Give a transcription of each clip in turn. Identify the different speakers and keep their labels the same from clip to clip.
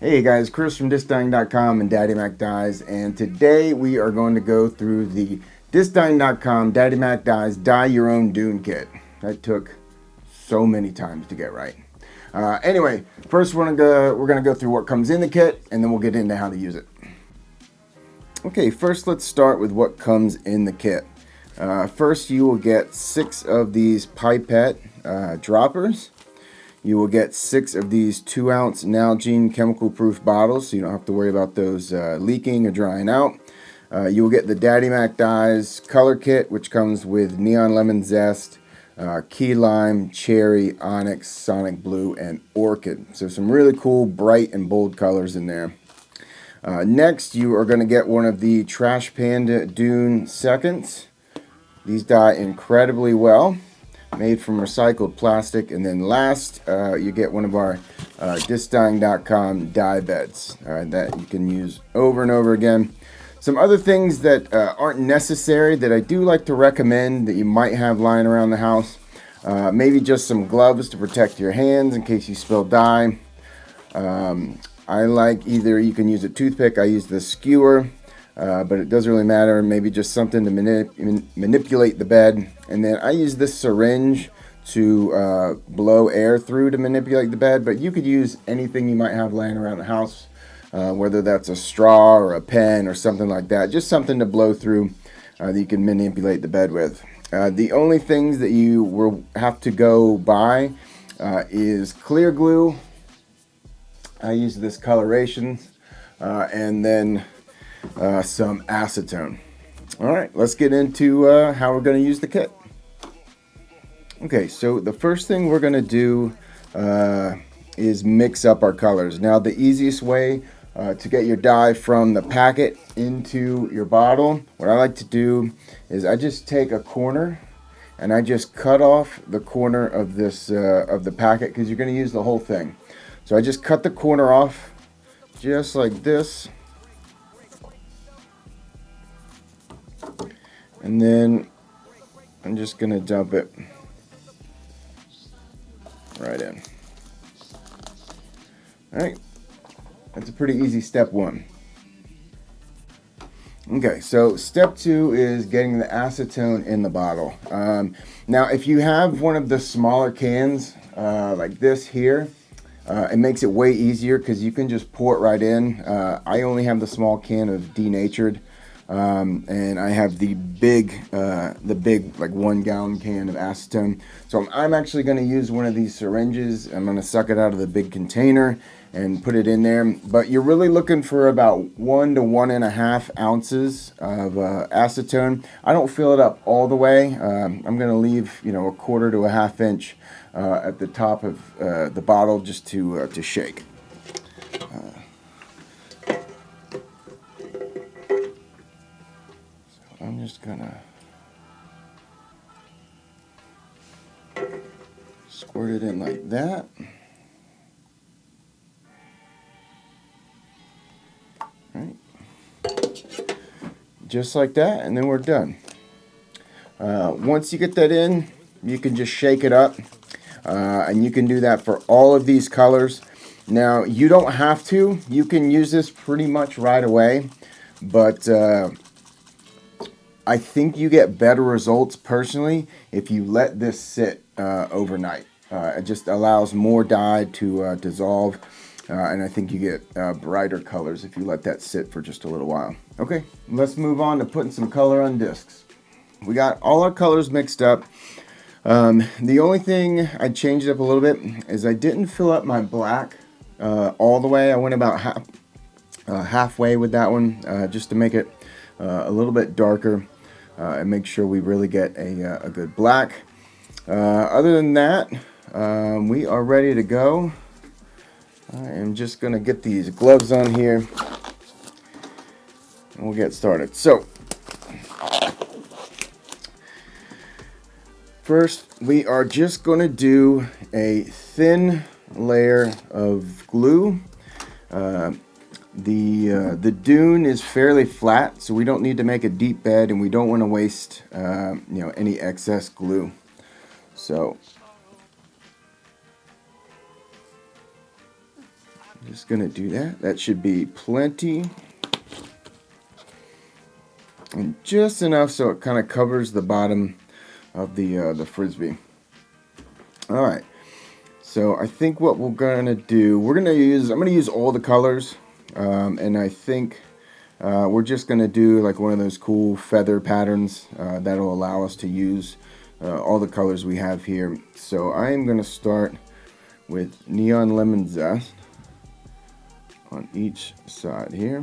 Speaker 1: Hey guys, Chris from DiscDyeing.com and DaddyMac Dyes, and today we are going to go through the DiscDyeing.com DaddyMac Dyes Dye Your Own Dune kit. That took so many times to get right. Anyway, first we're gonna go through what comes in the kit, and then we'll get into how to use it. Okay, first let's start with what comes in the kit. First, you will get 6 of these pipette droppers. You will get 6 of these 2-ounce Nalgene chemical-proof bottles, so you don't have to worry about those leaking or drying out. You will get the DaddyMac Dyes color kit, which comes with neon lemon zest, key lime, cherry, onyx, sonic blue, and orchid. So some really cool, bright, and bold colors in there. Next, you are going to get one of the Trash Panda Dune seconds. These dye incredibly well, made from recycled plastic. And then last, you get one of our DiscDyeing.com dye beds that you can use over and over again. Some other things that aren't necessary that I do like to recommend that you might have lying around the house. Maybe just some gloves to protect your hands in case you spill dye. I like either you can use a toothpick. I use the skewer. But it doesn't really matter. Maybe just something to manipulate the bed. And then I use this syringe to blow air through to manipulate the bed. But you could use anything you might have laying around the house, whether that's a straw or a pen or something like that. Just something to blow through that you can manipulate the bed with. The only things that you will have to go buy is clear glue. I use this coloration, and then some acetone. Alright, let's get into how we're going to use the kit. Okay, so the first thing we're going to do is mix up our colors. Now, the easiest way to get your dye from the packet into your bottle, what I like to do is I just take a corner and I just cut off the corner of this of the packet, because you're going to use the whole thing. So I just cut the corner off just like this. And then I'm just going to dump it right in. Alright, that's a pretty easy step 1. Okay, so step 2 is getting the acetone in the bottle. Now, if you have one of the smaller cans like this here, it makes it way easier because you can just pour it right in. I only have the small can of denatured. And I have the big like 1 gallon can of acetone. So I'm actually going to use one of these syringes. I'm going to suck it out of the big container and put it in there. But you're really looking for about 1 to 1.5 ounces of acetone. I don't fill it up all the way. I'm going to leave, a 1/4 to 1/2 inch at the top of the bottle just to shake. I'm just gonna squirt it in like that. Right. Just like that, and then we're done. Once you get that in, you can just shake it up, and you can do that for all of these colors. Now, you don't have to. You can use this pretty much right away, but I think you get better results personally if you let this sit overnight. It just allows more dye to dissolve, and I think you get brighter colors if you let that sit for just a little while. Okay, let's move on to putting some color on discs. We got all our colors mixed up. The only thing I changed up a little bit is I didn't fill up my black all the way. I went about halfway with that one, just to make it a little bit darker and make sure we really get a good black. Other than that, we are ready to go. I am just going to get these gloves on here and we'll get started. So, first we are just going to do a thin layer of glue. The Dune is fairly flat, so we don't need to make a deep bed, and we don't want to waste any excess glue. So just gonna do that. That should be plenty. And just enough so it kind of covers the bottom of the Frisbee. All right. So I think what we're gonna do, I'm gonna use all the colors, and I think we're just gonna do like one of those cool feather patterns that'll allow us to use all the colors we have here. So I am gonna start with Neon Lemon Zest on each side here.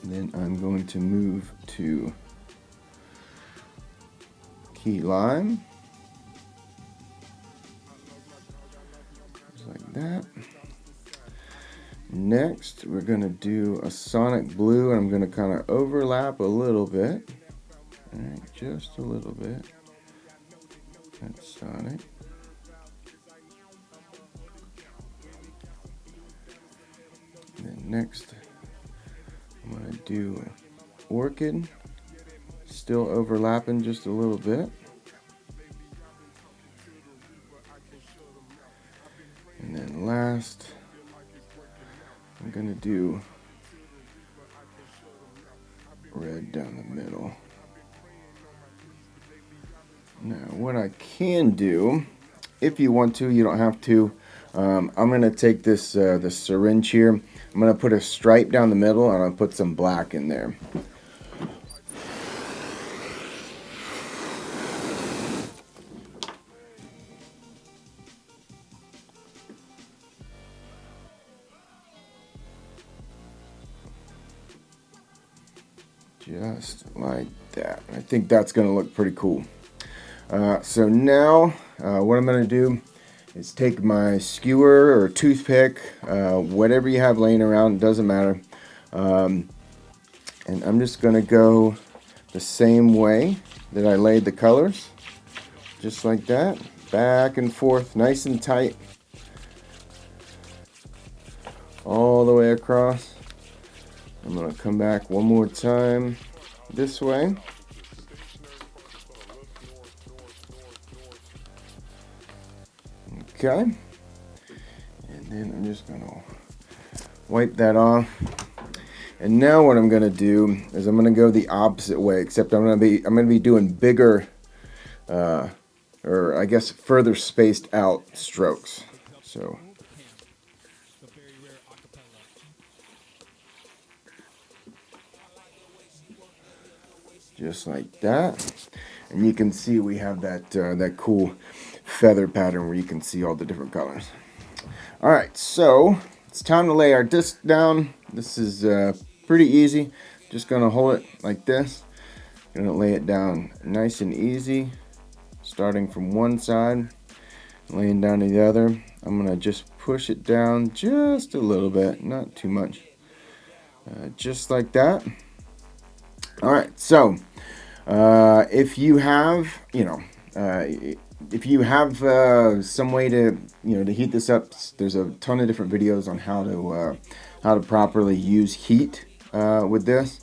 Speaker 1: Then I'm going to move to Key Lime, just like that. Next, we're going to do a Sonic Blue, and I'm going to kind of overlap a little bit. All right, just a little bit. That's Sonic. And then next, I'm going to do Orchid, still overlapping just a little bit. And then last, I'm going to do red down the middle. Now, what I can do, if you want to, you don't have to. I'm going to take this the syringe here. I'm going to put a stripe down the middle, and I'll put some black in there. Just like that. I think that's going to look pretty cool. So now, what I'm going to do is take my skewer or toothpick, whatever you have laying around, it doesn't matter. And I'm just going to go the same way that I laid the colors. Just like that. Back and forth, nice and tight. All the way across. I'm going to come back one more time this way. Okay. And then I'm just going to wipe that off. And now what I'm going to do is I'm going to go the opposite way, except I'm going to be doing bigger or I guess further spaced out strokes. So just like that, and you can see we have that that cool feather pattern where you can see all the different colors. All right, so it's time to lay our disc down. This is pretty easy. Just gonna hold it like this. Gonna lay it down nice and easy, starting from one side, laying down to the other. I'm gonna just push it down just a little bit, not too much, just like that. All right, so if you have, if you have some way to, to heat this up, there's a ton of different videos on how to properly use heat with this.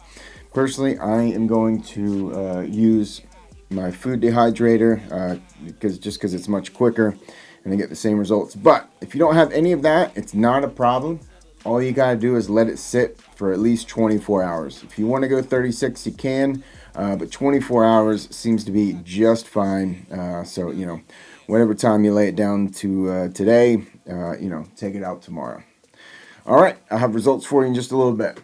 Speaker 1: Personally, I am going to use my food dehydrator because it's much quicker and I get the same results. But if you don't have any of that, it's not a problem. All you gotta do is let it sit for at least 24 hours. If you want to go 36, you can, but 24 hours seems to be just fine. So whatever time you lay it down to today, take it out tomorrow. All right, I'll have results for you in just a little bit.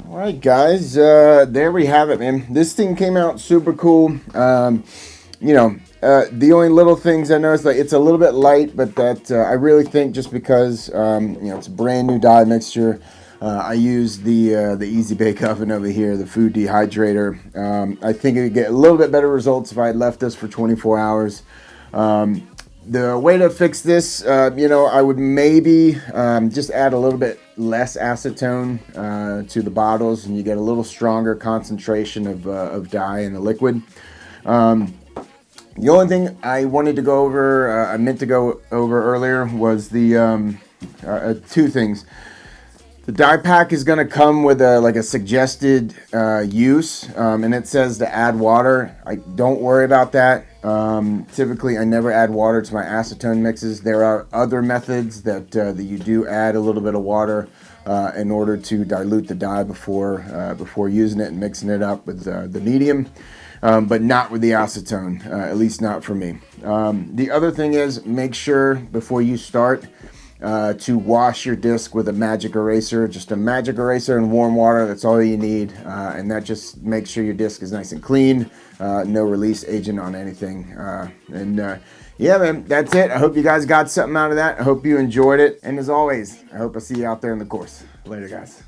Speaker 1: Alright guys, there we have it, man. This thing came out super cool. The only little things I noticed, like it's a little bit light, but that I really think just because it's a brand new dye mixture. I use the Easy Bake Oven over here, the food dehydrator. I think it would get a little bit better results if I had left this for 24 hours. The way to fix this, I would maybe just add a little bit less acetone to the bottles, and you get a little stronger concentration of dye in the liquid. The only thing I wanted to go over, I meant to go over earlier, was the two things. The dye pack is going to come with a suggested use, and it says to add water. Don't worry about that. Typically, I never add water to my acetone mixes. There are other methods that you do add a little bit of water in order to dilute the dye before using it and mixing it up with the medium. But not with the acetone, at least not for me. The other thing is, make sure before you start to wash your disc with a magic eraser. Just a magic eraser and warm water, that's all you need. And that just makes sure your disc is nice and clean, no release agent on anything. Yeah, man, that's it. I hope you guys got something out of that. I hope you enjoyed it. And as always, I hope I see you out there in the course. Later, guys.